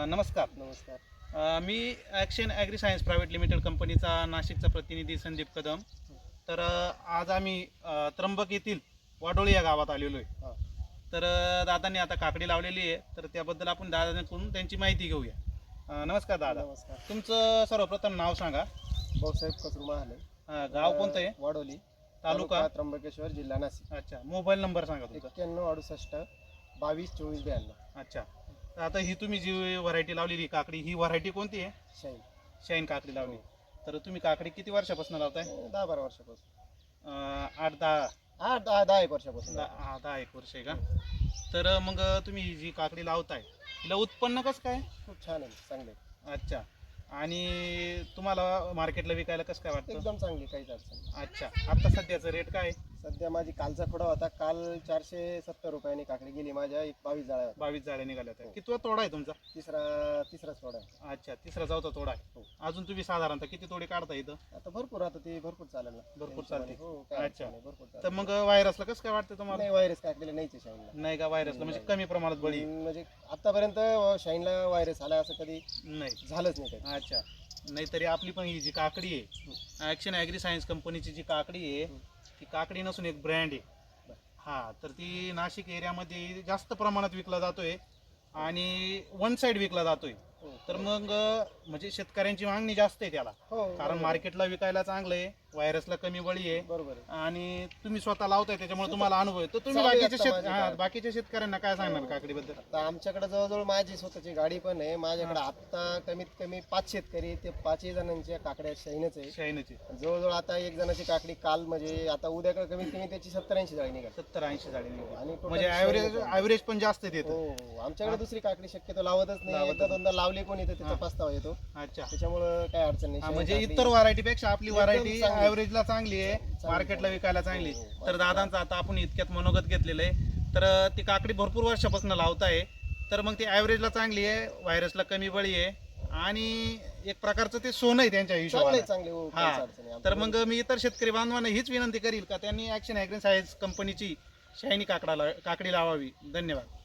नमस्कार. नमस्कार. मी action agri science private limited कंपनीचा नाशिकचा प्रतिनिधी संदीप कदम. तर आज आम्ही त्र्यंबक येथील वाडोळी या गावात आलेलो आहे. हां. तर दादांनी आता काकडी लावलेली आहे, तर त्याबद्दल आपण दादांकडून त्यांची माहिती घेऊया. नमस्कार दादा. नमस्कार. तुमचं सर्वप्रथम नाव सांगा. भाऊसाहेब कसरू महाले. गाव कोणतं आहे? वाडोली, तालुका? त्र्यंबकेश्वर, जिल्हा नाशिक. अच्छा. मोबाईल नंबर सांगा तुमचा. 91 68 22 24 92. अच्छा. तर आता ही तुम्ही जी व्हरायटी लावलेली काकडी, ही व्हरायटी कोणती आहे? शाईन. शाईन काकडी लावली. तर तुम्ही काकडी किती वर्षापासून लावताय? 10-12 वर्षापासून. 8-10 10 एक वर्षापासून. 10 एक वर्ष आहे का? तर मग तुम्ही ही जी काकडी लावताय तिला उत्पन्न कसं काय? खूप छान आहे, चांगले. अच्छा. आणि तुम्हाला मार्केटला विकायला कसं काय वाटतं? एकदम चांगली, काहीच अडचण नाही. अच्छा. आता सध्याचं रेट काय आहे? सध्या माझी कालचा खुडा होता, काल 470 रुपयांनी काकडी गेली माझ्या. एक 22 जाळ्या होत्या. 22 जाळ्या निघाल्या होत्या. कितवा तोडा आहे तुमचा? तिसरा सोडा आहे. अच्छा. तिसरा चौथा तोडा आहे. हो. अजून तुम्ही साधारणतः किती तोडे काढता इथं? आता ते भरपूर चालेल ना. भरपूर चालते. हो, काय अच्छा. अडचण नाही, भरपूर तर चालेल. मग व्हायरसला कसं काय वाटतं तुम्हाला? नाही, व्हायरस काकडीला नाहीच आहे शाईनला. नाही का व्हायरसला? म्हणजे कमी प्रमाणात बळी? म्हणजे आतापर्यंत शाईनला व्हायरस आला असं कधी नाही. झालंच नाही काही. अच्छा. नाहीतरी आपली पण ही जी काकडी आहे, ॲक्शन ॲग्री सायन्स कंपनीची जी काकडी आहे, ती काकडी नसून एक ब्रँड आहे. हा, तर ती नाशिक एरियामध्ये जास्त प्रमाणात विकला जातोय आणि वन साईड विकला जातोय. तर मग म्हणजे शेतकऱ्यांची मागणी जास्त आहे त्याला, हो, कारण मार्केटला विकायला चांगलं आहे, व्हायरसला कमी बळी आहे बरोबर आहे. आणि तुम्ही स्वतः लावताय त्याच्यामुळे तुम्हाला अनुभव आहे. तर तुम्ही चालेल बाकीच्या आता माझी काय. बाकीच्या शेतकऱ्यांना काय सांगणार काकडीबद्दल? आता आमच्याकडे जवळजवळ माझी स्वतःची गाडी पण आहे. माझ्याकडे आता कमीत कमी 5 शेतकरी, ते 5ही जणांच्या काकड्या शाईनच आहे. शाईनची जवळजवळ आता एक जणाची काकडी काल म्हणजे आता उद्याकडे कमीत कमी त्याची 70-80 जाळी निघाली. 70-80 झाडी निघाली. आणि total म्हणजे शाईनच आहे. ॲव्हरेज पण जास्त देत. हो, आमच्याकडे दुसरी काकडी शक्यतो लावतच नाही. एकदा दोनदा लावली कोणी तर त्याचा पस्तावा येतो. अच्छा. त्याच्यामुळं काय अडचण नाही. म्हणजे शाईन इतर व्हरायटीपेक्षा आपली एकदम व्हरायटी चांगली. ॲव्हरेजला चांगली आहे, मार्केटला विकायला चांगली. हो, हो. तर दादांचा आता आपण इतक्यात मनोगत घेतलेलं आहे. तर ती काकडी भरपूर वर्षापासून लावताय, तर मग ती ॲव्हरेजला चांगली आहे, व्हायरसला कमी बळी आहे आणि एक प्रकारचं ते सोनं आहे त्यांच्या हिशोबाने. चांगले हो, हा. काहीच अडचण नाही. तर मग मी इतर शेतकरी बांधवांना हीच विनंती करील का त्यांनी ॲक्शन ॲग्री सायन्स कंपनीची शाईनी काकडी लावावी. धन्यवाद.